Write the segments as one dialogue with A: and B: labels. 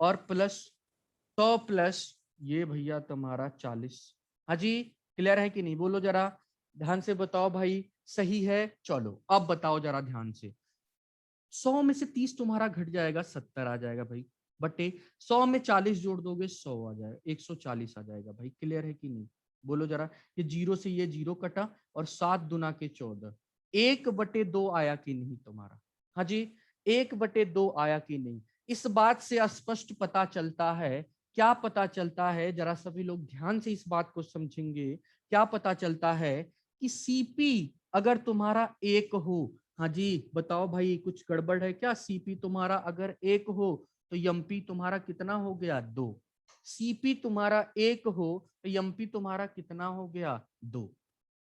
A: और plus 100 plus ये भैया तुम्हारा 40। हाँ जी, क्लियर है कि नहीं? बोलो जरा ध्यान से बताओ भाई, सही है? चलो अब बताओ जरा ध्यान से। 100 में से 30 तुम्हारा घट जाएगा, 70 आ जाएगा भाई, बटे 100 में 40 जोड़ दोगे 100 आ जाएगा, 140 आ जाएगा भाई। क्लियर है कि नहीं? बोलो जरा। ये जीरो से ये जीरो कटा और 7 दुना के 14, 1/2 आया कि नहीं तुम्हारा? हाँ जी, 1/2 आया कि नहीं? इस बात से स्पष्ट पता चलता है, क्या पता चलता है, जरा सभी लोग ध्यान से इस बात को समझेंगे। क्या पता चलता है कि सीपी अगर तुम्हारा 1 हो, हाँ जी बताओ भाई कुछ गड़बड़ है क्या? सीपी तुम्हारा अगर 1 हो तो एमपी तुम्हारा कितना हो गया? 2। सीपी तुम्हारा 1 हो तो एमपी तुम्हारा कितना हो गया? 2।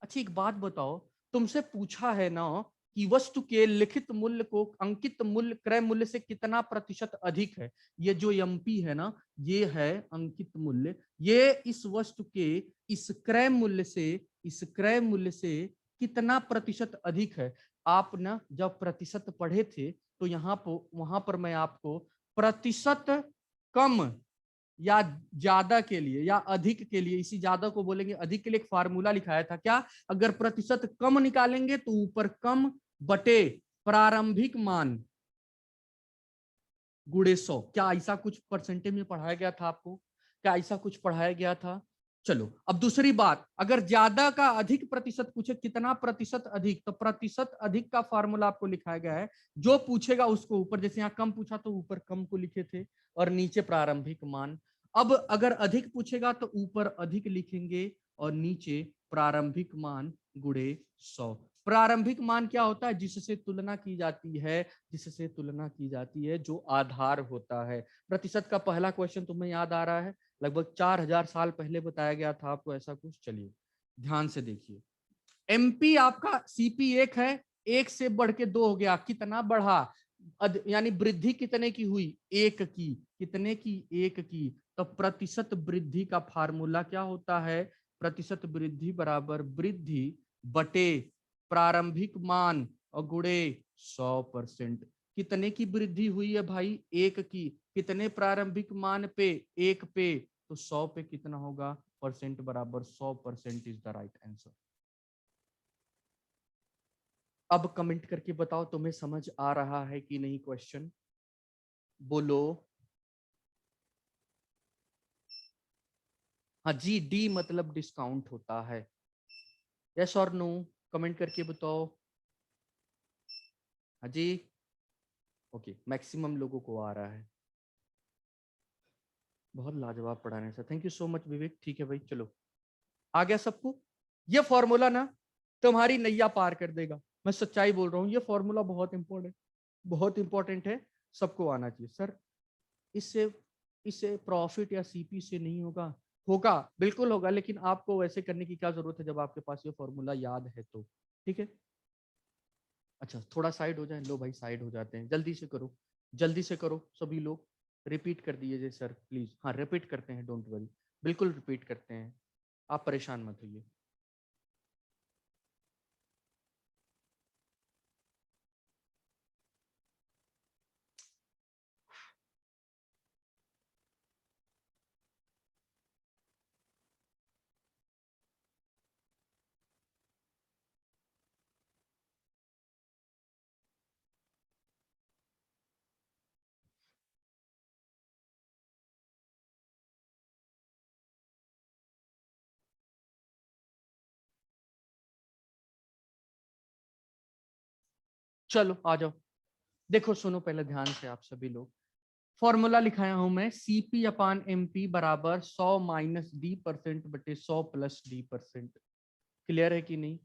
A: अच्छा एक बात बताओ, तुमसे पूछा है ना कि वस्तु के लिखित मूल्य को अंकित मूल्य क्रय मूल्य से कितना प्रतिशत अधिक है। ये जो एमपी है ना, ये है अंकित मूल्य, ये इस वस्तु के इस क्रय मूल्य से, इस क्रय मूल्य से कितना प्रतिशत अधिक है। आप ना जब प्रतिशत पढ़े थे तो यहाँ पर वहां पर मैं आपको प्रतिशत कम या ज्यादा के लिए या अधिक के लिए, इसी ज्यादा को बोलेंगे अधिक के लिए, एक फार्मूला लिखाया था। क्या? अगर प्रतिशत कम निकालेंगे तो ऊपर कम बटे प्रारंभिक मान गुणे 100। क्या ऐसा कुछ परसेंटेज में पढ़ाया गया था आपको? क्या ऐसा कुछ पढ़ाया गया था? चलो अब दूसरी बात, अगर ज्यादा का अधिक प्रतिशत पूछे, कितना प्रतिशत अधिक, तो प्रतिशत अधिक का फार्मूला आपको लिखाया गया है। जो पूछेगा उसको ऊपर, जैसे यहाँ कम पूछा तो ऊपर कम को लिखे थे और नीचे प्रारंभिक मान। अब अगर अधिक पूछेगा तो ऊपर अधिक लिखेंगे और नीचे प्रारंभिक मान गुणे 100। प्रारंभिक मान क्या होता है? जिससे तुलना की जाती है, जिससे तुलना की जाती है, जो आधार होता है। प्रतिशत का पहला क्वेश्चन तुम्हें याद आ रहा है, लगभग 4000 साल पहले बताया गया था आपको ऐसा कुछ। चलिए ध्यान से देखिए, एमपी आपका सीपी 1 है, 1 से बढ़ के 2 हो गया, कितना बढ़ा? यानी वृद्धि कितने की हुई? 1 की। कितने की? 1 की। तो प्रतिशत वृद्धि का फार्मूला क्या होता है? प्रतिशत वृद्धि बराबर वृद्धि बटे प्रारंभिक मान और गुणे 100%। कितने की वृद्धि हुई है भाई? 1 की। कितने प्रारंभिक मान पे? 1 पे। तो 100 पे कितना होगा? परसेंट बराबर 100% इज द राइट आंसर। अब कमेंट करके बताओ तुम्हें समझ आ रहा है कि नहीं क्वेश्चन? बोलो। हाँ जी, डी मतलब डिस्काउंट होता है। यस और नो? कमेंट करके बताओ। हाँ जी, ओके, मैक्सिमम लोगों को आ रहा है। बहुत लाजवाब पढ़ाने से, थैंक यू सो मच विवेक। ठीक है भाई, चलो आ गया सबको। ये फॉर्मूला ना तुम्हारी नैया पार कर देगा, मैं सच्चाई बोल रहा हूँ। ये फॉर्मूला बहुत इंपॉर्टेंट, बहुत इंपॉर्टेंट है, सबको आना चाहिए। सर इससे इससे प्रॉफिट या सीपी से नहीं होगा? होगा, बिल्कुल होगा, लेकिन आपको वैसे करने की क्या जरूरत है जब आपके पास ये फॉर्मूला याद है तो। ठीक है, अच्छा थोड़ा साइड हो जाए। लो भाई साइड हो जाते हैं, जल्दी से करो, जल्दी से करो सभी लोग। रिपीट कर दीजिए सर प्लीज। हाँ रिपीट करते हैं, डोंट वरी, बिल्कुल रिपीट करते हैं, आप परेशान मत होइए। चलो आ जाओ, देखो सुनो पहले ध्यान से आप सभी लोग। फॉर्मूला लिखाया हूं मैं, सीपी अपान एमपी बराबर 100 माइनस डी परसेंट बटे 100 प्लस डी परसेंट। क्लियर है कि नहीं?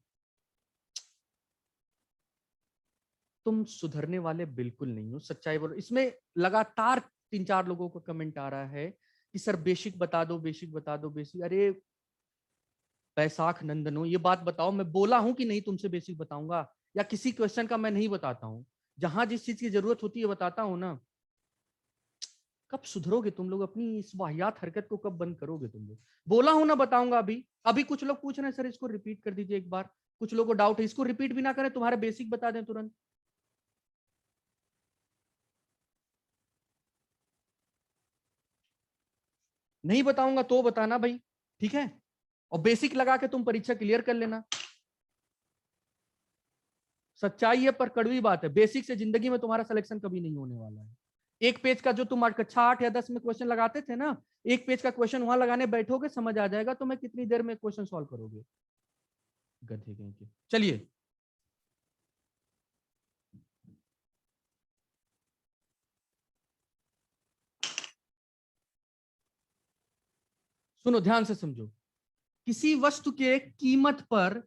A: तुम सुधरने वाले बिल्कुल नहीं हो, सच्चाई बोलो। इसमें लगातार 3-4 लोगों का कमेंट आ रहा है कि सर बेसिक बता दो, बेसिक बता दो, बेसिक। अरे बैसाख नंदनो, ये बात बताओ, मैं बोला हूं कि नहीं तुमसे बेसिक बताऊंगा? या किसी क्वेश्चन का मैं नहीं बताता हूं? जहां जिस चीज की जरूरत होती है बताता हूं ना। कब सुधरोगे तुम लोग? अपनी इस वाहियात हरकत को कब बंद करोगे तुम लोग? बोला हूं ना बताऊंगा अभी। अभी कुछ लोग पूछ रहे हैं सर इसको रिपीट कर दीजिए एक बार। कुछ लोगों को डाउट है, इसको रिपीट भी ना करें, तुम्हारे बेसिक बता दें तुरंत। नहीं बताऊंगा तो बताना भाई, ठीक है। और बेसिक लगा के तुम परीक्षा क्लियर कर लेना। सच्चाई है पर कड़वी बात है, बेसिक से जिंदगी में तुम्हारा सिलेक्शन कभी नहीं होने वाला है। एक पेज का जो तुम कक्षा 8 या 10 में क्वेश्चन लगाते थे ना, एक पेज का क्वेश्चन वहां लगाने बैठोगे समझ आ जाएगा तुम्हें कितनी देर में क्वेश्चन सॉल्व करोगे। गधे कहीं के। चलिए सुनो ध्यान से समझो। किसी वस्तु के कीमत पर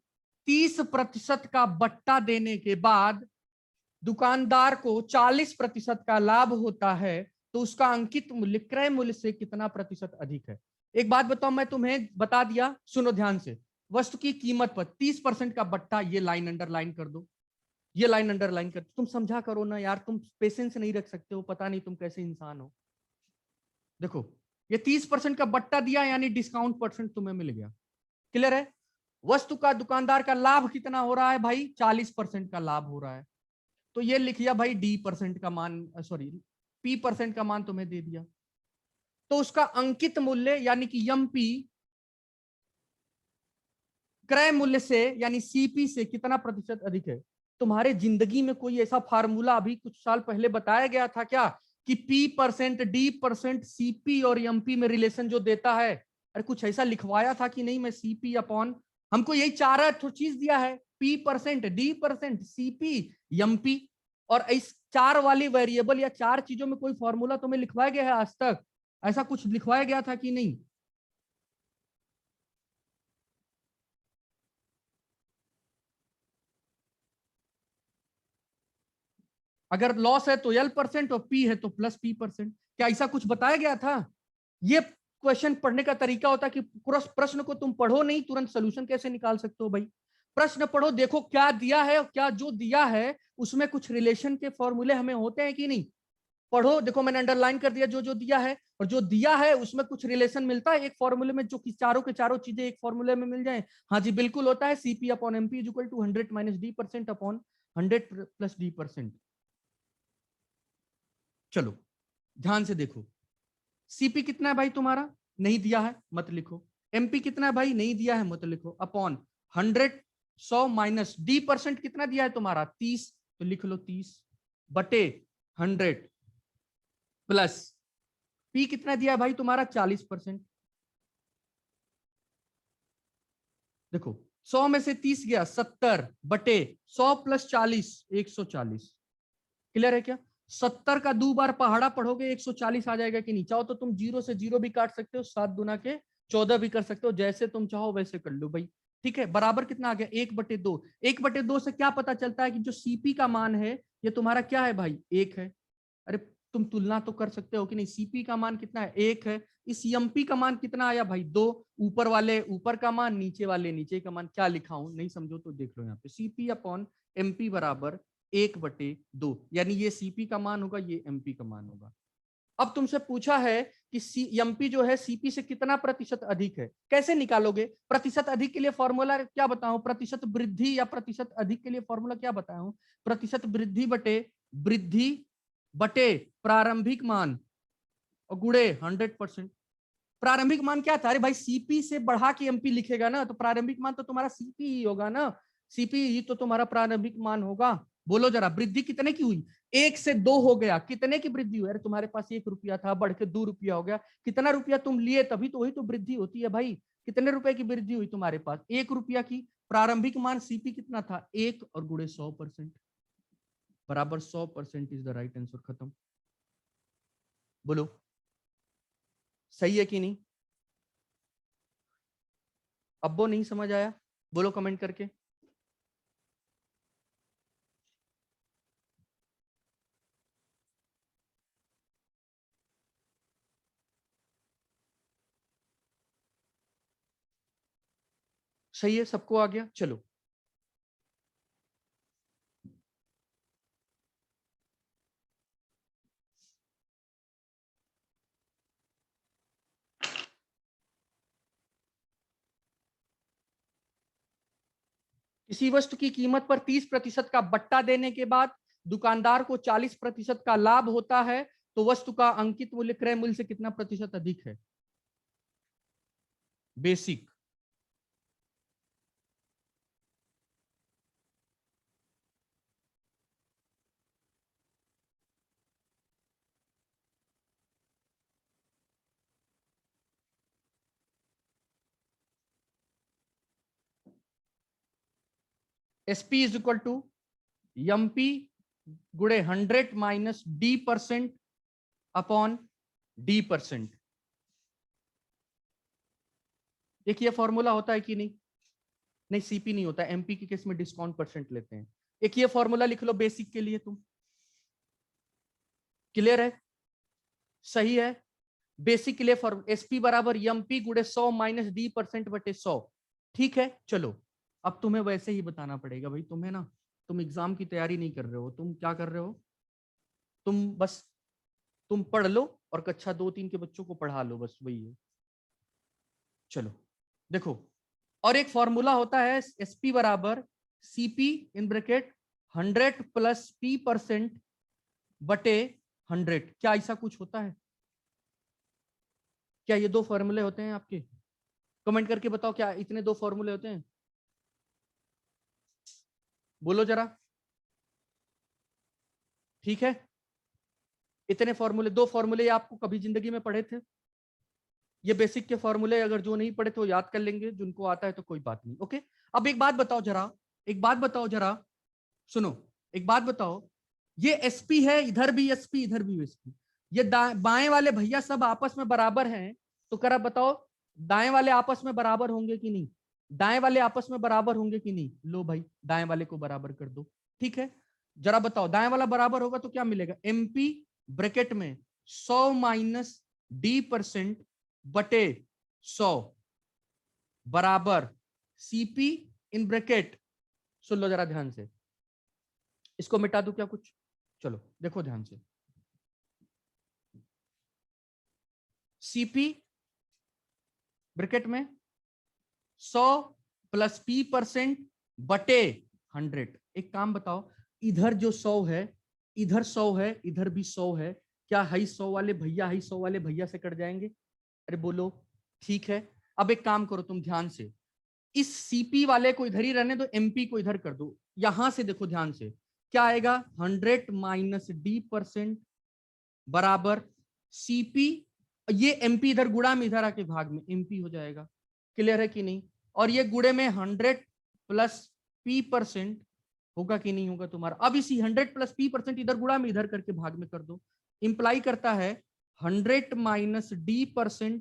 A: 30% का बट्टा देने के बाद दुकानदार को 40% का लाभ होता है, तो उसका अंकित मूल्य क्रय मूल्य से कितना प्रतिशत अधिक है। एक बात बताओ, मैं तुम्हें बता दिया, सुनो ध्यान से। वस्तु की कीमत पर 30% का बट्टा, ये लाइन अंडरलाइन कर दो, ये लाइन अंडरलाइन कर, तुम समझा करो ना यार, तुम पेशेंस नहीं रख सकते हो, पता नहीं तुम कैसे इंसान हो। देखो ये 30% का बट्टा दिया यानी डिस्काउंट परसेंट तुम्हें मिल गया, क्लियर है। वस्तु का दुकानदार का लाभ कितना हो रहा है भाई, 40% का लाभ हो रहा है, तो ये लिख लिया भाई डी परसेंट का मान, सॉरी पी परसेंट का मान तुम्हें दे दिया। तो उसका अंकित मूल्य यानी कि एम पी क्रय मूल्य से यानी सीपी से कितना प्रतिशत अधिक है। तुम्हारे जिंदगी में कोई ऐसा फार्मूला अभी कुछ साल पहले बताया गया था क्या कि P percent D percent CP और एमपी में रिलेशन जो देता है, अरे कुछ ऐसा लिखवाया था कि नहीं, मैं सीपी अपॉन, हमको यही चार चीज दिया है, P percent D percent CP MP, और इस चार वाली वेरिएबल या चार चीजों में कोई फॉर्मूला तुम्हें लिखवाया गया है आज तक, ऐसा कुछ लिखवाया गया था कि नहीं। अगर लॉस है तो L% और P है तो प्लस P%, क्या ऐसा कुछ बताया गया था। ये क्वेश्चन पढ़ने का तरीका होता है कि प्रश्न को तुम पढ़ो नहीं तुरंत सोल्यूशन कैसे निकाल सकते हो भाई। प्रश्न पढ़ो, देखो क्या दिया है और क्या जो दिया है उसमें कुछ रिलेशन के फॉर्मूले हमें होते हैं कि नहीं। पढ़ो, देखो मैंने अंडरलाइन कर दिया जो जो दिया है, और जो दिया है उसमें कुछ रिलेशन मिलता है एक फॉर्मूले में, जो कि चारों के चारों चीजें एक फॉर्मूले में मिल जाए। हाँ जी बिल्कुल होता है, CP upon MP is equal to 100 minus d percent upon 100 plus d percent. चलो ध्यान से देखो, सीपी कितना है भाई तुम्हारा, नहीं दिया है मत लिखो। एमपी कितना है भाई, नहीं दिया है मत लिखो, अपॉन 100 100 माइनस डी परसेंट कितना दिया है तुम्हारा 30, तो लिख लो 30 बटे 100 प्लस पी कितना दिया है भाई तुम्हारा 40%। देखो 100 में से 30 गया 70 बटे 100 प्लस 40 140, क्लियर है क्या। 70 का 2 बार पहाड़ा पढ़ोगे 140 आ जाएगा कि नहीं। चाहो तो तुम जीरो से जीरो भी काट सकते हो, 7 दूना के 14 भी कर सकते हो, जैसे तुम चाहो वैसे कर लो भाई। ठीक है, बराबर कितना आ गया 1/2। 1/2 से क्या पता चलता है कि जो सीपी का मान है ये तुम्हारा क्या है भाई 1 है। अरे तुम तुलना तो कर सकते हो कि नहीं, सीपी का मान कितना है 1 है, इस एमपी का मान कितना आया भाई 2, ऊपर वाले ऊपर का मान नीचे वाले नीचे का मान, क्या लिखा हूं नहीं समझो तो देख लो यहाँ पे, सीपी अपॉन एमपी बराबर 1/2, यानी ये सीपी का मान होगा ये एमपी का मान होगा। अब तुमसे पूछा है कि एमपी जो है सीपी से कितना प्रतिशत अधिक है, कैसे निकालोगे। प्रतिशत अधिक के लिए फॉर्मूला क्या बताऊं, प्रतिशत वृद्धि या प्रतिशत अधिक के लिए फॉर्मूला क्या बताऊं, प्रतिशत वृद्धि बटे प्रारंभिक मान और गुणे 100%। प्रारंभिक मान क्या था, अरे भाई सीपी से बढ़ा के एमपी लिखेगा ना, तो प्रारंभिक मान तो तुम्हारा सीपी ही होगा ना, सीपी ही तो तुम्हारा प्रारंभिक मान होगा। बोलो जरा वृद्धि कितने की हुई, 1 से 2 हो गया, कितने की वृद्धि हुई, अरे तुम्हारे पास 1 रुपया था बढ़ के 2 रुपया हो गया, कितना रुपया तुम लिए तभी तो, वही तो वृद्धि होती है भाई। कितने रुपए की वृद्धि हुई तुम्हारे पास 1 रुपया की। प्रारंभिक मान सीपी कितना था 1 और गुणे 100% बराबर 100% इज द राइट आंसर, खत्म। बोलो सही है कि नहीं। अब वो नहीं समझ आया बोलो कमेंट करके। सही है, सबको आ गया, चलो। किसी वस्तु की कीमत पर 30% का बट्टा देने के बाद दुकानदार को 40% का लाभ होता है, तो वस्तु का अंकित मूल्य क्रय मूल्य से कितना प्रतिशत अधिक है। Basic. SP is equal to MP गुड़े 100 माइनस D% अपॉन D%। एक ये फॉर्मूला होता है कि नहीं? नहीं, सीपी नहीं होता, एमपी के केस में डिस्काउंट परसेंट लेते हैं। एक ये फॉर्मूला लिख लो बेसिक के लिए तुम। क्लियर है? सही है। बेसिक के लिए फॉर्म एसपी बराबर एमपी गुड़े 100 माइनस D% बटे 100। ठीक है, चलो अब तुम्हें वैसे ही बताना पड़ेगा भाई। तुम्हें ना, तुम एग्जाम की तैयारी नहीं कर रहे हो, तुम क्या कर रहे हो? तुम पढ़ लो और कक्षा 2-3 के बच्चों को पढ़ा लो, बस वही है। चलो देखो, और एक फॉर्मूला होता है एसपी बराबर CP in bracket 100 plus P% बटे 100। क्या ऐसा कुछ होता है? क्या ये दो फॉर्मूले होते हैं आपके? कमेंट करके बताओ, क्या इतने दो फॉर्मूले होते हैं? बोलो जरा। ठीक है, इतने फॉर्मूले, दो फॉर्मूले आपको कभी जिंदगी में पढ़े थे? ये बेसिक के फॉर्मूले, अगर जो नहीं पढ़े तो याद कर लेंगे, जिनको आता है तो कोई बात नहीं। ओके, अब एक बात बताओ जरा, एक बात बताओ जरा, सुनो, एक बात बताओ, ये एसपी है, इधर भी एसपी, इधर भी एसपी, ये बाएं वाले भैया सब आपस में बराबर हैं, तो करा बताओ दाएं वाले आपस में बराबर होंगे कि नहीं? दाएं वाले आपस में बराबर होंगे कि नहीं? लो भाई, दाएं वाले को बराबर कर दो। ठीक है, जरा बताओ, दाएं वाला बराबर होगा तो क्या मिलेगा? एमपी ब्रैकेट में 100 माइनस D% बटे 100 बराबर सीपी इन ब्रैकेट, सुन लो जरा ध्यान से, इसको मिटा दूं क्या कुछ? चलो देखो ध्यान से, सीपी ब्रैकेट में 100 प्लस P% बटे 100। एक काम बताओ, इधर जो 100 है, इधर 100 है, इधर भी 100 है, क्या हाई 100 वाले भैया हाई 100 वाले भैया से कट जाएंगे? अरे बोलो। ठीक है, अब एक काम करो तुम ध्यान से, इस सीपी वाले को इधर ही रहने दो, एमपी को इधर कर दो। यहां से देखो ध्यान से, क्या आएगा? 100 माइनस D% बराबर सीपी, ये एमपी इधर गुड़ा में, इधर आके भाग में एमपी हो जाएगा। क्लियर है कि नहीं? और ये गुड़े में 100 प्लस P% होगा कि नहीं होगा तुम्हारा? अब इसी 100 प्लस P% इधर गुड़ा में, इधर करके भाग में कर दो। इंप्लाई करता है 100 माइनस D%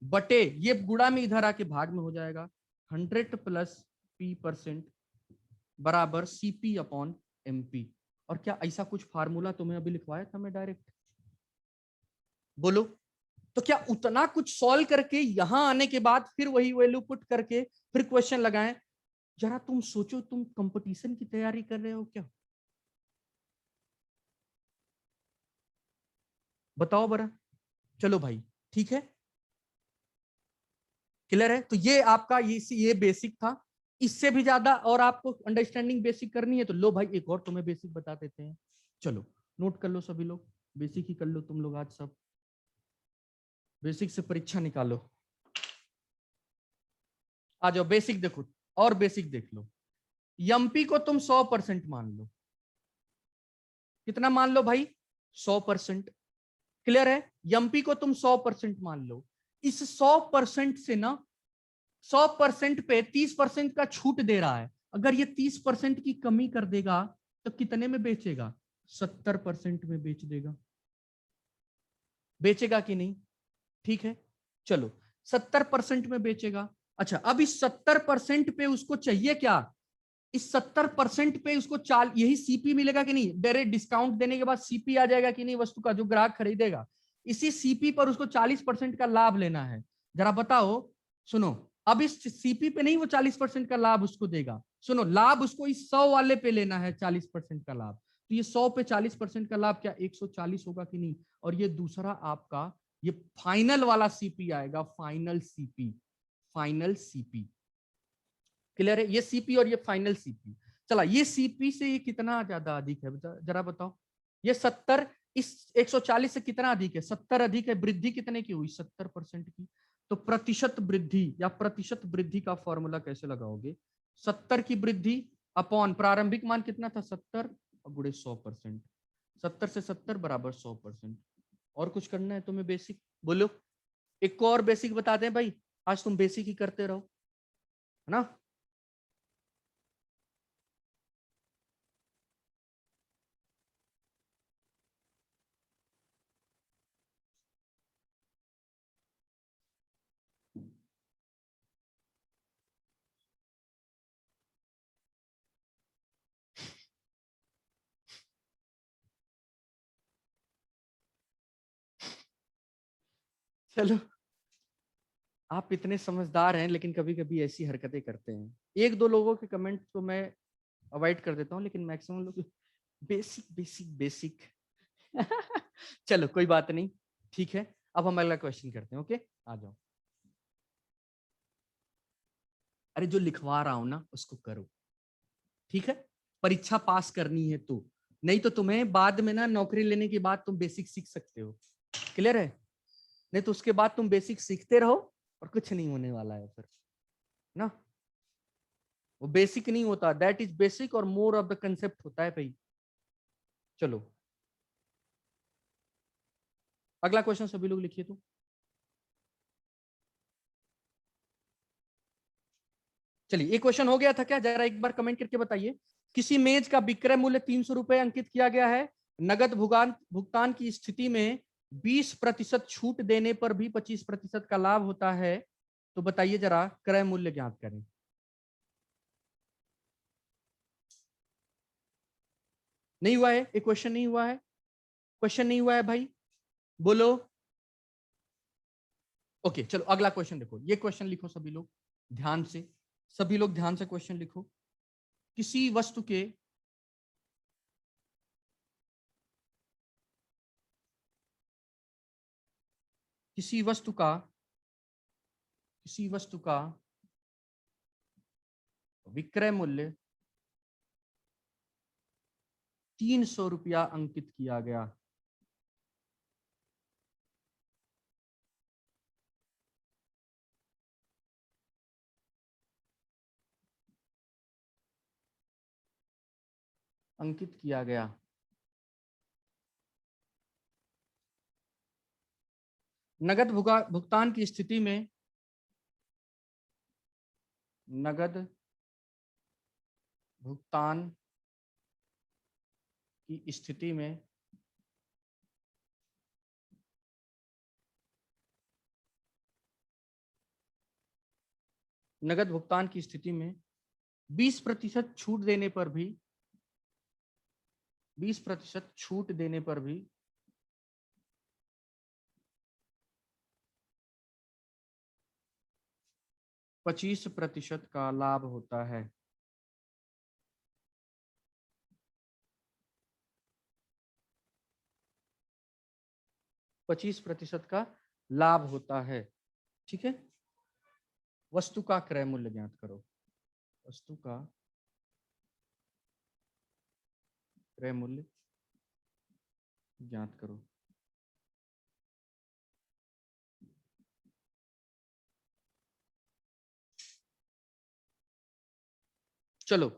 A: बटे, ये गुड़ा में इधर आके भाग में हो जाएगा, 100 प्लस P% बराबर सीपी अपॉन एमपी। और क्या ऐसा कुछ फार्मूला तुम्हें अभी लिखवाया था मैं डायरेक्ट? बोलो। तो क्या उतना कुछ सॉल्व करके यहां आने के बाद फिर वही वैल्यू पुट करके फिर क्वेश्चन लगाएं? जरा तुम सोचो, तुम कंपटीशन की तैयारी कर रहे हो क्या? बताओ बरा। चलो भाई, ठीक है, क्लियर है? तो ये आपका ये बेसिक था। इससे भी ज्यादा और आपको अंडरस्टैंडिंग बेसिक करनी है तो लो भाई, एक और तुम्हें बेसिक बता देते हैं। चलो नोट कर लो सभी लोग, बेसिक ही कर लो तुम लोग, आज सब बेसिक से परीक्षा निकालो। आ जाओ, बेसिक देखो, और बेसिक देख लो। एमपी को तुम 100% मान लो। कितना मान लो भाई? 100%। क्लियर है? एमपी को तुम 100% मान लो। इस 100% से ना, 100% पे 30% का छूट दे रहा है। अगर ये 30% की कमी कर देगा तो कितने में बेचेगा? 70% में बेच देगा। बेचेगा कि नहीं? ठीक है, चलो 70% में बेचेगा। अच्छा, अब इस 70% पे उसको चाहिए क्या? इस 70% पे उसको यही सीपी मिलेगा कि नहीं? डायरेक्ट डिस्काउंट देने के बाद सीपी आ जाएगा कि नहीं वस्तु का, जो ग्राहक खरीदेगा? इसी सीपी पर उसको 40% का लाभ लेना है। जरा बताओ, सुनो, अब इस सीपी पे नहीं वो 40% का लाभ उसको देगा, सुनो, लाभ उसको इस 100 वाले पे लेना है, 40% का लाभ। तो ये 100 पे 40% का लाभ क्या 140 होगा कि नहीं? और ये दूसरा आपका ये फाइनल वाला सीपी आएगा, final CP, final CP. Clear है? ये सीपी और ये फाइनल सीपी। चला, ये सीपी से ये कितना ज्यादा अधिक है जरा बताओ? ये 70 इस 140 से कितना अधिक है? 70 अधिक है। वृद्धि कितने की हुई? 70% की। तो प्रतिशत वृद्धि या प्रतिशत वृद्धि का फॉर्मूला कैसे लगाओगे? 70 की वृद्धि अपॉन प्रारंभिक मान कितना था 70 और गुणे 100%। 70 से 70 बराबर 100%। और कुछ करना है तुम्हें बेसिक? बोलो एक और बेसिक बता दें भाई, आज तुम बेसिक ही करते रहो, है ना? चलो, आप इतने समझदार हैं लेकिन कभी कभी ऐसी हरकतें करते हैं। एक दो लोगों के कमेंट तो मैं अवॉइड कर देता हूँ, लेकिन मैक्सिमम लोग बेसिक बेसिक बेसिक। चलो कोई बात नहीं, ठीक है। अब हम अगला क्वेश्चन करते हैं। ओके, आ जाओ। अरे जो लिखवा रहा हूं ना उसको करो, ठीक है? परीक्षा पास करनी है तो, नहीं तो तुम्हें बाद में ना नौकरी लेने के बाद तुम बेसिक सीख सकते हो। क्लियर है? नहीं तो उसके बाद तुम बेसिक सीखते रहो और कुछ नहीं होने वाला है फिर ना। वो बेसिक नहीं होता, दैट इज बेसिक और मोर ऑफ द कंसेप्ट होता है भाई। चलो अगला क्वेश्चन सभी लोग लिखिए तो। चलिए एक क्वेश्चन हो गया था क्या, जरा एक बार कमेंट करके बताइए। किसी मेज का विक्रय मूल्य 300 रुपए अंकित किया गया है। नगद भुगतान भुगतान की स्थिति में 20% छूट देने पर भी 25% का लाभ होता है। तो बताइए जरा क्रय मूल्य ज्ञात करें। नहीं हुआ है? एक क्वेश्चन नहीं हुआ है? क्वेश्चन नहीं हुआ है भाई, बोलो। ओके चलो अगला क्वेश्चन देखो, ये क्वेश्चन लिखो सभी लोग ध्यान से, सभी लोग ध्यान से क्वेश्चन लिखो। किसी वस्तु के किसी वस्तु का किसी वस्तु का विक्रय मूल्य 300 रुपया अंकित किया गया। अंकित किया गया। नगद भुगतान की स्थिति में नगद भुगतान की स्थिति में नगद भुगतान की स्थिति में 20% छूट देने पर भी 20% छूट देने पर भी 25% का लाभ होता है। 25% का लाभ होता है, ठीक है। वस्तु का क्रय मूल्य ज्ञात करो। वस्तु का क्रय मूल्य ज्ञात करो। चलो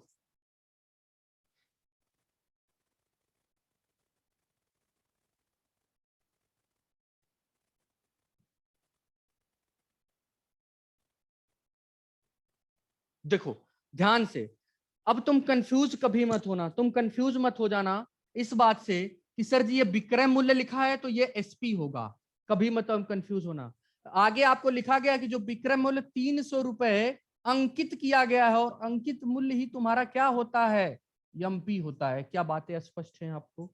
A: देखो ध्यान से, अब तुम कंफ्यूज कभी मत होना, तुम कंफ्यूज मत हो जाना इस बात से कि सर जी ये विक्रय मूल्य लिखा है तो ये एसपी होगा। कभी मत कंफ्यूज होना। आगे आपको लिखा गया कि जो विक्रय मूल्य 300 रुपए अंकित किया गया है, और अंकित मूल्य ही तुम्हारा क्या होता है? एमपी होता है। क्या बातें स्पष्ट हैं आपको?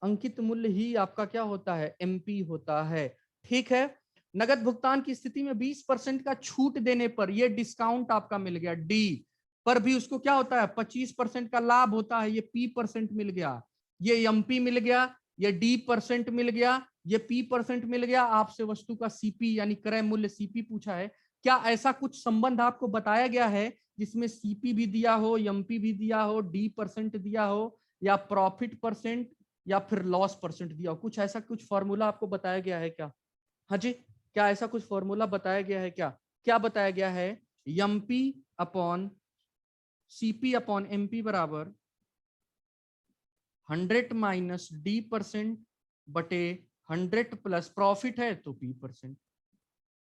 A: अंकित मूल्य ही आपका क्या होता है? एमपी होता है, ठीक है। नगद भुगतान की स्थिति में 20% का छूट देने पर ये डिस्काउंट आपका मिल गया डी, पर भी उसको क्या होता है? 25% का लाभ होता है। ये पी परसेंट मिल गया, ये एमपी मिल गया, ये डी परसेंट मिल गया, ये पी परसेंट मिल गया। आपसे वस्तु का सीपी यानी क्रय मूल्य सीपी पूछा है। क्या ऐसा कुछ संबंध आपको बताया गया है जिसमें सीपी भी दिया हो, एमपी भी दिया हो, डी परसेंट दिया हो, या प्रॉफिट परसेंट, या फिर लॉस परसेंट दिया हो? कुछ ऐसा कुछ फॉर्मूला आपको बताया गया है क्या? हाँ जी, क्या ऐसा कुछ फॉर्मूला बताया गया है क्या? क्या बताया गया है? MP upon CP upon MP बराबर 100 माइनस डी परसेंट बटे 100 प्लस प्रॉफिट है तो पी परसेंट।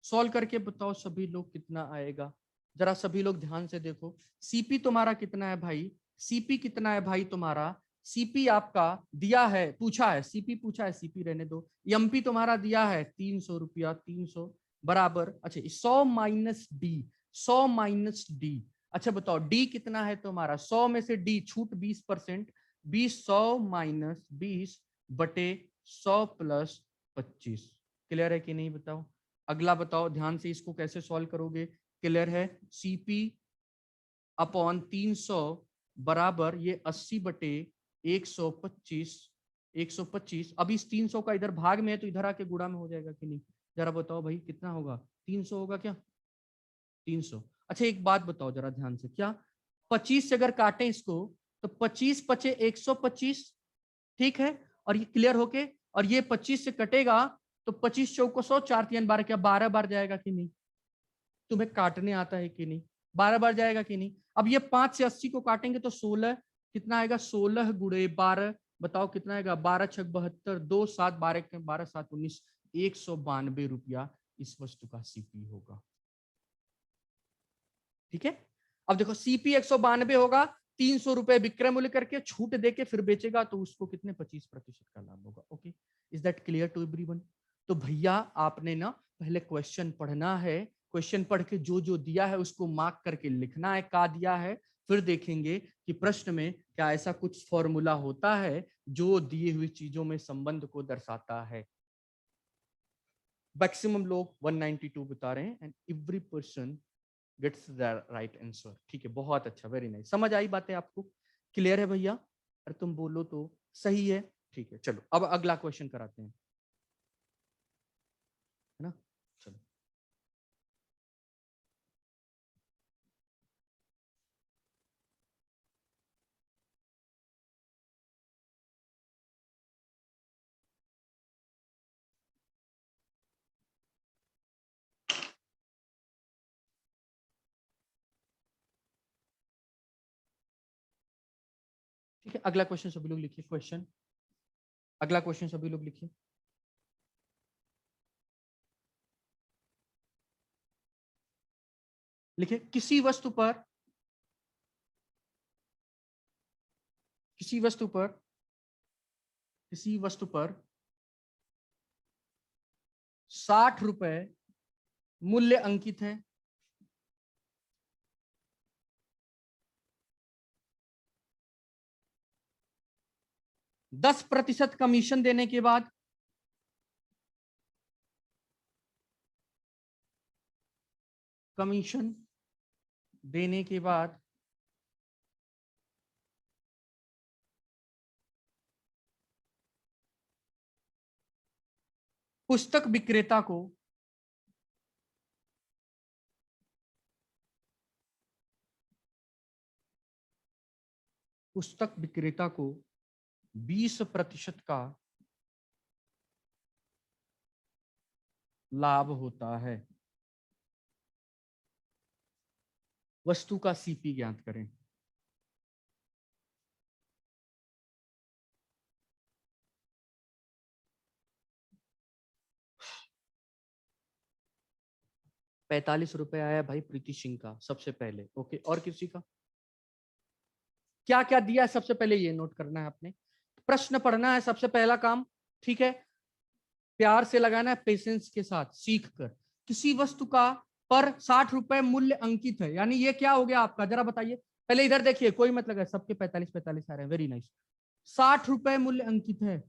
A: सॉल्व करके बताओ सभी लोग कितना आएगा? जरा सभी लोग ध्यान से देखो। सीपी तुम्हारा कितना है भाई? सीपी कितना है भाई तुम्हारा? सीपी आपका दिया है, पूछा है, सीपी पूछा है, सीपी रहने दो। एमपी तुम्हारा दिया है 300 रुपया, 300 बराबर, अच्छा 100 माइनस डी, 100 माइनस डी। अच्छा बताओ डी कितना है तुम्हारा? 100 में से डी छूट 20%, 20 100 माइनस 20 बटे 100 प्लस 25। क्लियर है कि नहीं बताओ? अगला बताओ ध्यान से, इसको कैसे सॉल्व करोगे? क्लियर है? सीपी अपॉन 300 बराबर ये 80 बटे 125, 125। अब इस 300 का इधर भाग में है तो इधर आके गुणा में हो जाएगा कि नहीं? जरा बताओ भाई कितना होगा? 300 होगा क्या? 300। अच्छा एक बात बताओ जरा ध्यान से, क्या 25 से अगर काटें इसको तो 25 पचे 125, ठीक है? और ये क्लियर होके, और ये 25 से कटेगा तो 25 चौको 100, 4 3 12, क्या 12 बार जाएगा कि नहीं? तुम्हें काटने आता है कि नहीं? 12 बार जाएगा कि नहीं? अब ये 5 से 80 को काटेंगे तो 16 कितना आएगा? 16 गुणे 12, बताओ कितना आएगा? 12 छक 72, 2 7 12 12 7 19, 192 रुपया इस वस्तु का सीपी होगा। ठीक है? अब देखो सीपी 192 होगा, 300 रुपए विक्रय मूल्य करके छूट देके फिर बेचेगा तो उसको कितने? 25% का लाभ होगा। Okay, is that clear to everyone? तो भैया आपने ना पहले क्वेश्चन पढ़ना है, क्वेश्चन पढ़ के जो जो दिया है उसको मार्क करके लिखना है का दिया है, फिर देखेंगे कि प्रश्न में क्या ऐसा कुछ फॉर्मूला होता है जो दिए हुई चीजों में संबंध को दर्शाता है। मैक्सिमम लोग 192 बता रहे हैं and every person gets the right answer. ठीक है, बहुत अच्छा, वेरी नाइस। समझ आई बातें आपको? क्लियर है भैया? अरे तुम बोलो तो सही है। ठीक है, चलो अब अगला क्वेश्चन कराते हैं, है ना? चलो ठीक है, अगला क्वेश्चन सभी लोग लिखिए। क्वेश्चन, अगला क्वेश्चन सभी लोग लिखिए। लिखिए, किसी वस्तु पर किसी वस्तु पर 60 रुपए मूल्य अंकित है, 10% कमीशन देने के बाद कमीशन देने के बाद पुस्तक विक्रेता को पुस्तक विक्रेता को 20% का लाभ होता है। वस्तु का सीपी ज्ञात करें। ₹45 आया भाई प्रीति सिंह का सबसे पहले। ओके, और किसी का? क्या क्या दिया है सबसे पहले ये नोट करना है आपने। प्रश्न पढ़ना है सबसे पहला काम, ठीक है? प्यार से लगाना है, पेशेंस के साथ सीख कर। किसी वस्तु का पर 60 रुपए मूल्य अंकित है, यानी ये क्या हो गया आपका? जरा बताइए। पहले इधर देखिए, कोई मतलब है सबके 45 आ रहे हैं, वेरी नाइस। 60 रुपए मूल्य अंकित है,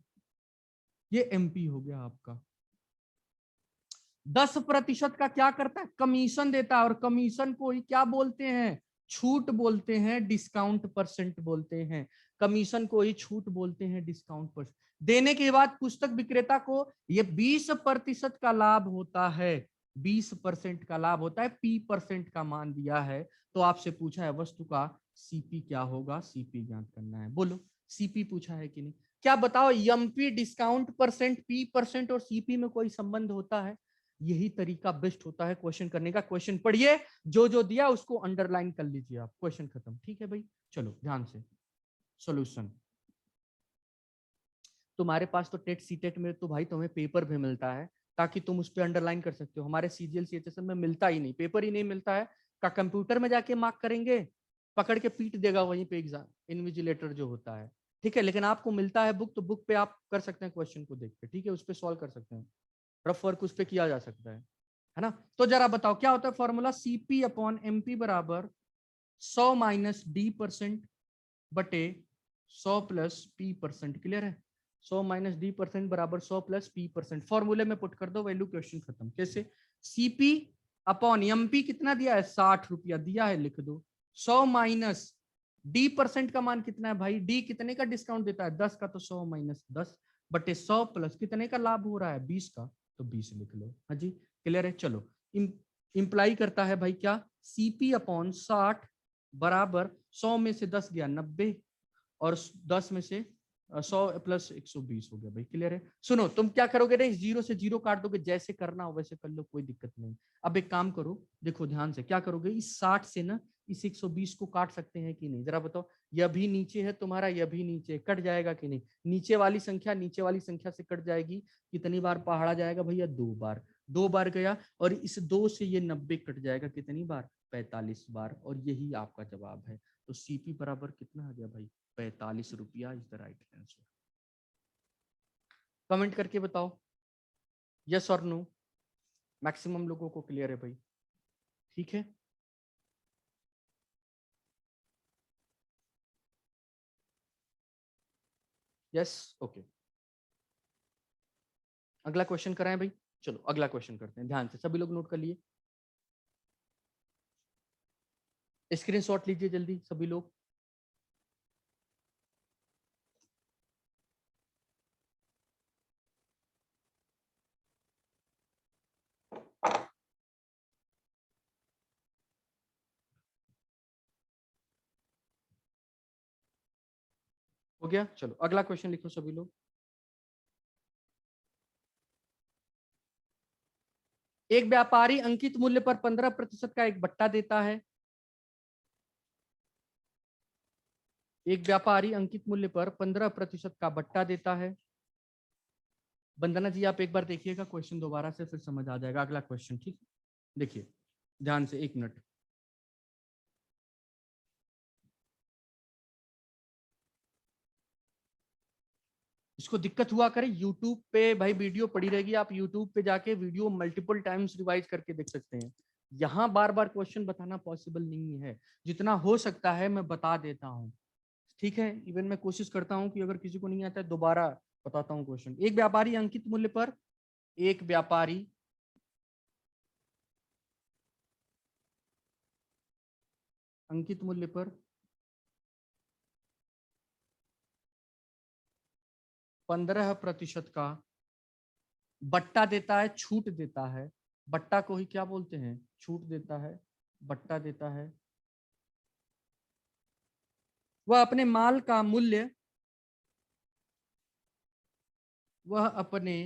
A: ये एमपी हो गया आपका। 10% का क्या करता है? कमीशन देता है, और कमीशन को ही क्या बोलते हैं? छूट बोलते हैं, डिस्काउंट परसेंट बोलते हैं। कमीशन को ही छूट बोलते हैं, डिस्काउंट परसेंट। देने के बाद पुस्तक विक्रेता को ये 20% का लाभ होता है, 20% का लाभ होता है, पी परसेंट का मान दिया है। तो आपसे पूछा है वस्तु का सीपी क्या होगा, सीपी ज्ञात करना है। बोलो सीपी पूछा है कि नहीं? क्या बताओ, MP discount percent, P percent और सीपी में कोई संबंध होता है? यही तरीका बेस्ट होता है क्वेश्चन करने का। क्वेश्चन पढ़िए, जो जो दिया उसको अंडरलाइन कर लीजिए आप, क्वेश्चन खत्म। ठीक है भाई, चलो ध्यान से सॉल्यूशन। तुम्हारे पास तो टेट सीटेट में तो भाई तुम्हें पेपर भी मिलता है ताकि तुम उस पर अंडरलाइन कर सकते हो। हमारे सीजीएल सीएचएसएल में मिलता ही नहीं, पेपर ही नहीं मिलता है। का कंप्यूटर में जाके मार्क करेंगे, पकड़ के पीट देगा वहीं पे एग्जाम इन्विजिलेटर जो होता है। ठीक है, लेकिन आपको मिलता है बुक, तो बुक पे आप कर सकते हैं क्वेश्चन को देख के। ठीक है, उस पर सॉल्व कर सकते हैं, रफ वर्क उस पर किया जा सकता है ना। तो जरा बताओ क्या होता है फॉर्मूला, सीपी अपॉन एमपी बराबर 100 माइनस डी परसेंट बटे 100 प्लस पी परसेंट। क्लियर है, 100 माइनस डी परसेंट बराबर 100 प्लस पी परसेंट। फॉर्मूले में पुट कर दो, वैल्यू, क्वेश्चन खत्म। कैसे, सीपी अपॉन एमपी कितना दिया है, 60 रुपया दिया है, लिख दो। 100 माइनस डी परसेंट का मान कितना है भाई, डी कितने का डिस्काउंट देता है, 10 का, तो 100 माइनस 10 बटे 100 प्लस कितने का लाभ हो रहा है, 20 का, तो 20 लिख लो। हाँ जी, क्लियर है। चलो, इंप्लाई करता है भाई क्या, सीपी अपॉन 60 बराबर 100 में से 10 गया 90, और 10 में से 100 प्लस 120 हो गया भाई। क्लियर है। सुनो, तुम क्या करोगे ना, इस जीरो से जीरो काट दोगे, जैसे करना हो वैसे कर लो, कोई दिक्कत नहीं। अब एक काम करो, देखो ध्यान से क्या करोगे, इस 60 से ना इस 120 को काट सकते हैं कि नहीं, जरा बताओ। यह भी नीचे है तुम्हारा, यह भी नीचे, कट जाएगा कि नहीं, नीचे वाली संख्या नीचे वाली संख्या से कट जाएगी। कितनी बार पहाड़ा जाएगा भैया, 2 बार, 2 बार गया, और इस 2 से ये 90 कट जाएगा, कितनी बार, 45 बार, और यही आपका जवाब है। तो सीपी बराबर कितना आ गया भाई, 45 रुपया is the right answer. Comment करके बताओ यस और नो। मैक्सिमम लोगों को क्लियर है भाई, ठीक है। Yes, okay. अगला क्वेश्चन कराएं भाई, चलो अगला क्वेश्चन करते हैं, ध्यान से सभी लोग नोट कर लिए, स्क्रीनशॉट लीजिए जल्दी सभी लोग। हो गया, चलो अगला क्वेश्चन लिखो सभी लोग। एक व्यापारी अंकित मूल्य पर 15% का एक बट्टा देता है। एक व्यापारी अंकित मूल्य पर 15% का बट्टा देता है। वंदना जी आप एक बार देखिएगा क्वेश्चन दोबारा से, फिर समझ आ जाएगा अगला क्वेश्चन। ठीक, देखिए ध्यान से, 1 मिनट। इसको दिक्कत हुआ करे यूट्यूब पे भाई, वीडियो पड़ी रहेगी, आप यूट्यूब पे जाके वीडियो मल्टीपल टाइम्स रिवाइज करके देख सकते हैं। यहाँ बार बार क्वेश्चन बताना पॉसिबल नहीं है, जितना हो सकता है मैं बता देता हूँ। ठीक है, इवन मैं कोशिश करता हूँ कि अगर किसी को नहीं आता है दोबारा बताता हूँ क्वेश्चन। एक व्यापारी अंकित मूल्य पर, एक व्यापारी अंकित मूल्य पर 15% का बट्टा देता है, छूट देता है। बट्टा को ही क्या बोलते हैं, छूट देता है, बट्टा देता है। वह अपने माल का मूल्य, वह अपने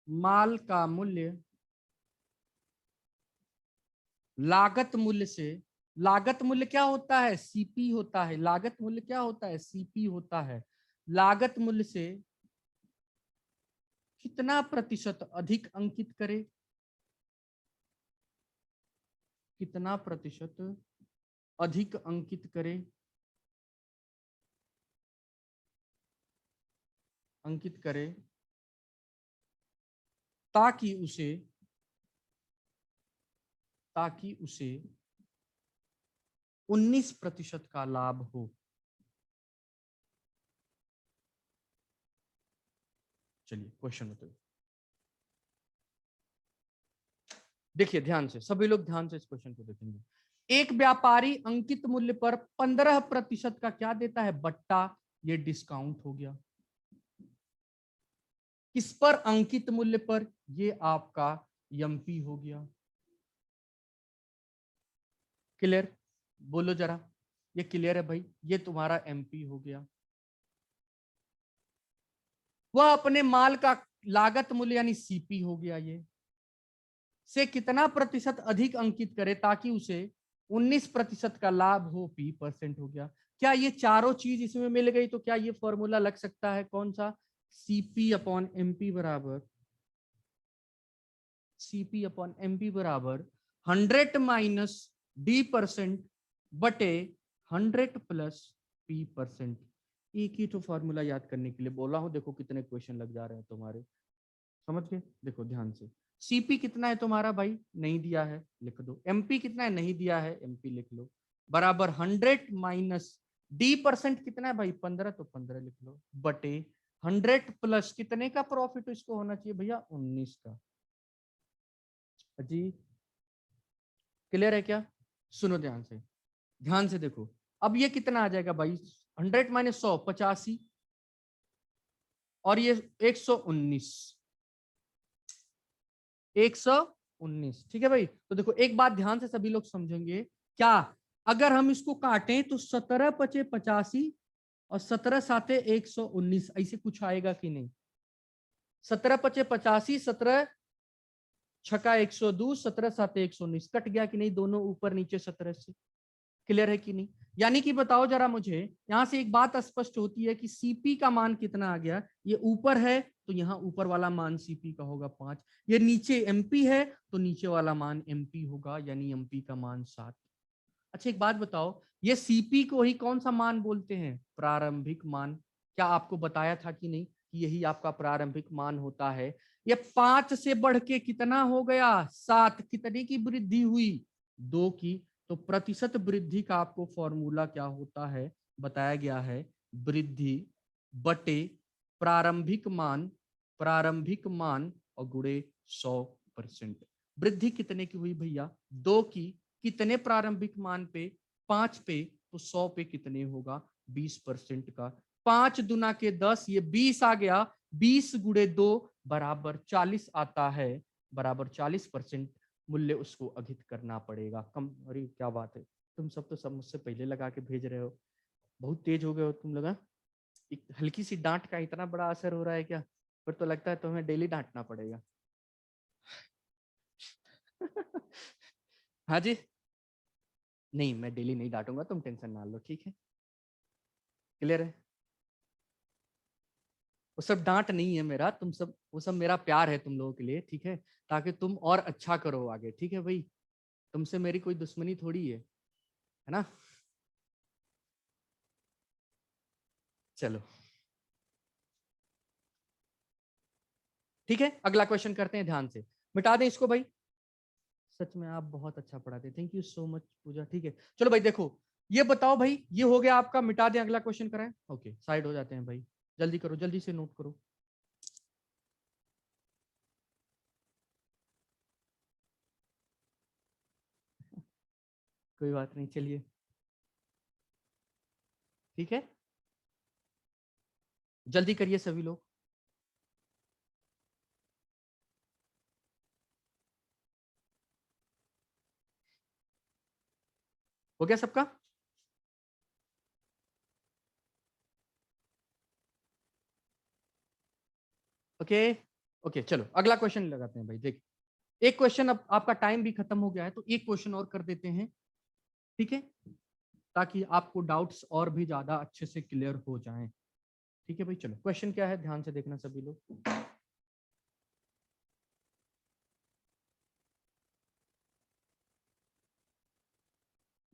A: माल का मूल्य लागत मूल्य से, लागत मूल्य क्या होता है, सीपी होता है। लागत मूल्य क्या होता है, सीपी होता है। लागत मूल्य से कितना प्रतिशत अधिक अंकित करे, कितना प्रतिशत अधिक अंकित करे, अंकित करे, ताकि उसे, ताकि उसे 19% का लाभ हो। चलिए क्वेश्चन बताइए। देखिए ध्यान से सभी लोग, ध्यान से इस क्वेश्चन को देखेंगे। एक व्यापारी अंकित मूल्य पर 15% का क्या देता है, बट्टा, ये डिस्काउंट हो गया। किस पर, अंकित मूल्य पर, ये आपका एमपी हो गया। क्लियर, बोलो जरा, ये क्लियर है भाई, ये तुम्हारा एमपी हो गया। वह अपने माल का लागत मूल्य यानी सीपी हो गया, ये से कितना प्रतिशत अधिक अंकित करे ताकि उसे 19% का लाभ हो, पी परसेंट हो गया। क्या ये चारों चीज इसमें मिल गई तो क्या ये फॉर्मूला लग सकता है? कौन सा? सीपी अपॉन एमपी बराबर, सीपी अपॉन एमपी बराबर 100 माइनस डी परसेंट बटे 100 प्लस पी परसेंट। एक ही तो फॉर्मूला याद करने के लिए बोला हूं। देखो कितने क्वेश्चन लग जा रहे हैं तुम्हारे, समझ गए? देखो ध्यान से, सीपी कितना है तुम्हारा भाई? नहीं दिया है, लिख दो। एमपी कितना है? नहीं दिया है, एमपी लिख लो। बराबर 100 माइनस डी परसेंट कितना है भाई? 15, तो 15 लिख लो बटे 100 प्लस कितने का प्रॉफिट इसको होना चाहिए भैया? 19 का। जी क्लियर है क्या? सुनो ध्यान से, ध्यान से देखो। अब ये कितना आ जाएगा भाई? 100 माइनस 100 85, और ये 119, 119। ठीक है भाई, तो देखो एक बात ध्यान से सभी लोग समझेंगे। क्या अगर हम इसको काटें तो 17 पचे 85 और 17 साते 119, ऐसे कुछ आएगा कि नहीं? 17 पचे 85, 17 छका 102, 17 साते 119, कट गया कि नहीं? दोनों ऊपर नीचे 17 से। क्लियर है कि नहीं? यानी कि बताओ जरा मुझे, यहां से एक बात स्पष्ट होती है कि सीपी का मान कितना आ गया? ये ऊपर है तो यहाँ ऊपर वाला मान सीपी का होगा 5, ये नीचे एमपी है तो नीचे वाला मान एमपी होगा, यानी एमपी का मान 7। अच्छा एक बात बताओ, ये सीपी को ही कौन सा मान बोलते हैं? प्रारंभिक मान। क्या आपको बताया था कि नहीं कि यही आपका प्रारंभिक मान होता है? ये 5 से बढ़ के कितना हो गया? 7। कितने की वृद्धि हुई? 2 की। तो प्रतिशत वृद्धि का आपको फॉर्मूला क्या होता है बताया गया है? वृद्धि बटे प्रारंभिक मान, प्रारंभिक मान और गुणे 100%। वृद्धि कितने की हुई भैया? 2 की। कितने प्रारंभिक मान पे? 5 पे। तो 100 पे कितने होगा? 20% का। 5 दुना के 10, ये 20 आ गया। 20 गुणे 2 बराबर 40 आता है, बराबर 40% मूल्य उसको अधिक करना पड़ेगा। कम, अरे क्या बात है, तुम सब तो सब मुझसे पहले लगा के भेज रहे हो, बहुत तेज हो गए हो तुम लोग। एक हल्की सी डांट का इतना बड़ा असर हो रहा है क्या? फिर तो लगता है तुम्हें डेली डांटना पड़ेगा। हाँ जी, नहीं मैं डेली नहीं डांटूंगा, तुम टेंशन ना लो, ठीक है? क्लियर है? वो सब डांट नहीं है मेरा, तुम सब, वो सब मेरा प्यार है तुम लोगों के लिए, ठीक है? ताकि तुम और अच्छा करो आगे, ठीक है भाई? तुमसे मेरी कोई दुश्मनी थोड़ी है ना? चलो ठीक है, अगला क्वेश्चन करते हैं ध्यान से। मिटा दें इसको भाई। सच में आप बहुत अच्छा पढ़ाते, थैंक यू सो मच पूजा। ठीक है चलो भाई, देखो ये बताओ भाई, ये हो गया आपका, मिटा दें, अगला क्वेश्चन कराएं? ओके साइड हो जाते हैं भाई, जल्दी करो, जल्दी से नोट करो। कोई बात नहीं, चलिए ठीक है, जल्दी करिए सभी लोग। हो गया सबका? ओके ओके, चलो अगला क्वेश्चन लगाते हैं भाई। देख, एक क्वेश्चन, अब आपका टाइम भी खत्म हो गया है तो एक क्वेश्चन और कर देते हैं, ठीक है? ताकि आपको डाउट्स और भी ज्यादा अच्छे से क्लियर हो जाएं। ठीक है भाई, चलो क्वेश्चन क्या है ध्यान से देखना सभी लोग।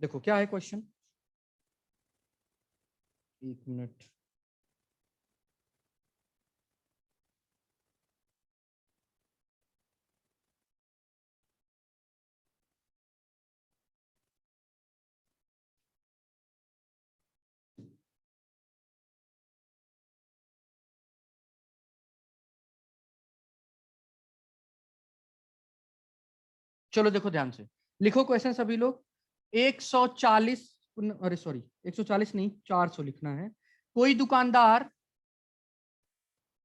A: देखो क्या है क्वेश्चन, एक मिनट। चलो देखो ध्यान से, लिखो क्वेश्चन सभी लोग। 140, अरे सॉरी 140 नहीं, 400 लिखना है। कोई दुकानदार,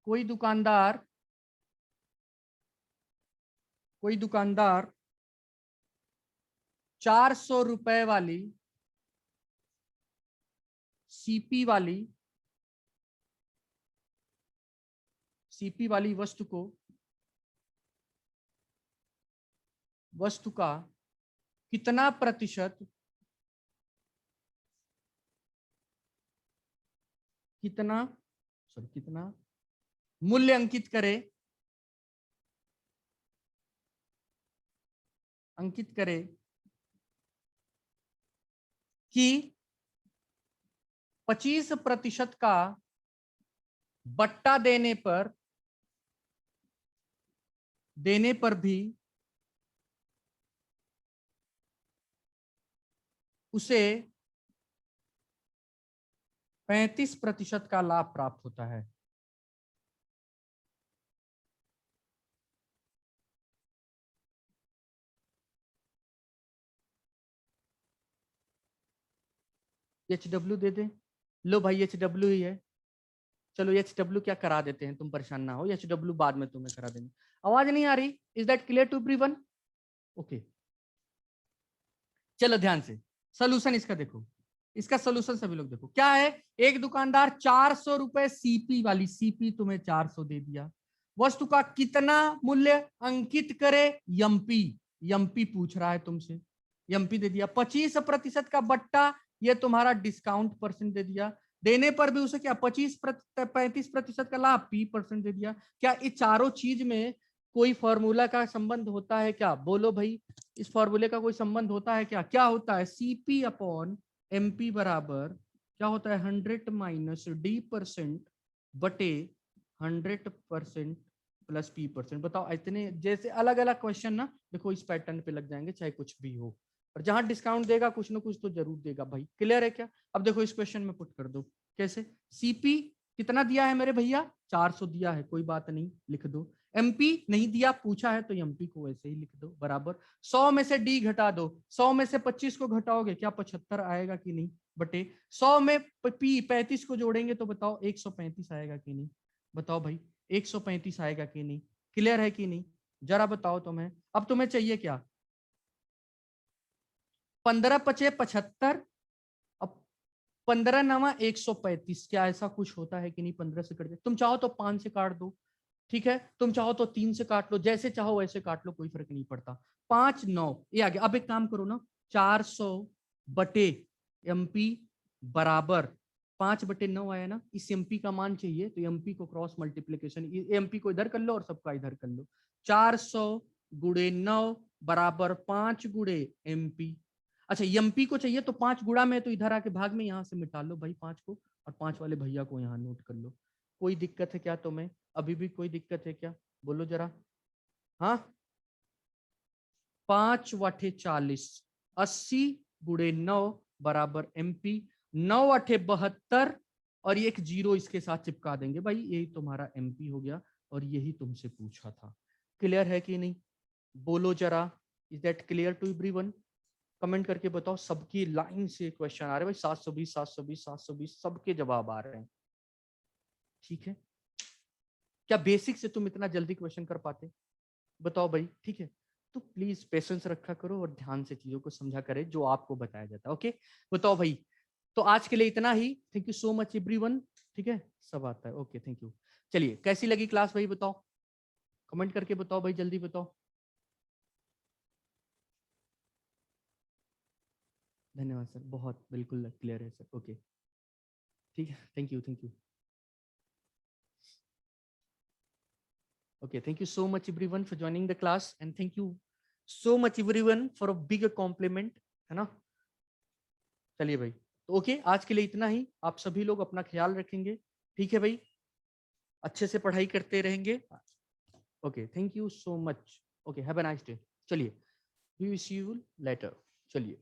A: कोई दुकानदार, कोई दुकानदार 400 रुपए वाली सीपी वाली, सीपी वाली वस्तु का कितना प्रतिशत कितना मूल्य अंकित करे कि 25% का बट्टा देने पर भी उसे 35% का लाभ प्राप्त होता है। HW दे दे, लो भाई HW ही है, चलो HW क्या करा देते हैं, तुम परेशान ना हो, HW बाद में तुम्हें करा देंगे। आवाज नहीं आ रही? Is that clear to everyone? Okay, चलो ध्यान से सोल्यूशन इसका देखो, इसका सोल्यूशन सभी लोग देखो क्या है। एक दुकानदार 400 रुपए सीपी तुम्हें 400 दे दिया, वस्तु का कितना मूल्य अंकित करे, यमपी पूछ रहा है तुमसे, यमपी दे दिया। 25% का बट्टा, ये तुम्हारा डिस्काउंट परसेंट दे दिया, देने पर भी उसे क्या 35% का लाभ P% दे दिया। क्या इस चारों चीज में कोई फॉर्मूला का संबंध होता है क्या? बोलो भाई, इस फॉर्मूले का कोई संबंध होता है क्या? क्या होता है? सीपी अपॉन एमपी बराबर क्या होता है? 100 माइनस D% बटे 100% प्लस P%। बताओ, इतने जैसे अलग अलग क्वेश्चन ना देखो इस पैटर्न पे लग जाएंगे, चाहे कुछ भी हो, और जहां डिस्काउंट देगा कुछ ना कुछ तो जरूर देगा भाई। क्लियर है क्या? अब देखो इस क्वेश्चन में पुट कर दो कैसे। सीपी कितना दिया है मेरे भैया? 400 दिया है, कोई बात नहीं, लिख दो। एमपी नहीं दिया, पूछा है तो एमपी को वैसे ही लिख दो बराबर। 100 में से डी घटा दो, 100 में से 25 को घटाओगे क्या 75 आएगा कि नहीं, बटे 100 में पी 35 को जोड़ेंगे तो बताओ 135 आएगा कि नहीं, बताओ भाई 135 आएगा कि नहीं। क्लियर है कि नहीं, जरा बताओ तुम्हें। अब तुम्हें चाहिए क्या? 15 पचे 75, अब 15 नवा 135, क्या ऐसा कुछ होता है कि नहीं? 15 से कट जाए, तुम चाहो तो 5 से काट दो, ठीक है, तुम चाहो तो 3 से काट लो, जैसे चाहो वैसे काट लो, कोई फर्क नहीं पड़ता। 5 9 ये आ गया। अब एक काम करो ना, 400 बटे एमपी बराबर 5/9 आया ना, इस एमपी का मान चाहिए तो एमपी को क्रॉस मल्टीप्लीकेशन, एमपी को इधर कर लो और सबका इधर कर लो। 400 गुणे 9 बराबर 5 गुणे एमपी। अच्छा एमपी को चाहिए तो 5 गुणा में, तो इधर आके भाग में यहां से मिटा लो भाई 5 को, और 5 वाले भैया को यहाँ नोट कर लो। कोई दिक्कत है क्या तुम्हें? अभी भी कोई दिक्कत है क्या? बोलो जरा। हाँ, 5 वाठे 40, 80 गुणे 9 बराबर एमपी, 9 अठे 72, और ये एक जीरो इसके साथ चिपका देंगे भाई, यही तुम्हारा एमपी हो गया, और यही तुमसे पूछा था। क्लियर है कि नहीं? बोलो जरा, is that clear to everyone? Comment करके बताओ। सबकी लाइन से क्वेश्चन आ रहे हैं भाई, 720 720 720 सबके जवाब आ रहे हैं, ठीक है। क्या बेसिक से तुम इतना जल्दी क्वेश्चन कर पाते? बताओ भाई, ठीक है। तो प्लीज पेशेंस रखा करो और ध्यान से चीजों को समझा करे जो आपको बताया जाता है, ओके। बताओ भाई, तो आज के लिए इतना ही। Thank you so much everyone, ठीक है, सब आता है, ओके थैंक यू। चलिए, कैसी लगी क्लास भाई बताओ, कमेंट करके बताओ भाई, जल्दी बताओ। धन्यवाद सर, बहुत बिल्कुल क्लियर है सर, ओके ठीक है, thank you thank you. Okay, thank you so much everyone for joining the class, and thank you so much everyone for a big compliment, है ना। चलिए भाई, तो ओके आज के लिए इतना ही। आप सभी लोग अपना ख्याल रखेंगे, ठीक है भाई, अच्छे से पढ़ाई करते रहेंगे। Okay, thank you so much. Okay, have a nice day. चलिए, we will see you later. चलिए।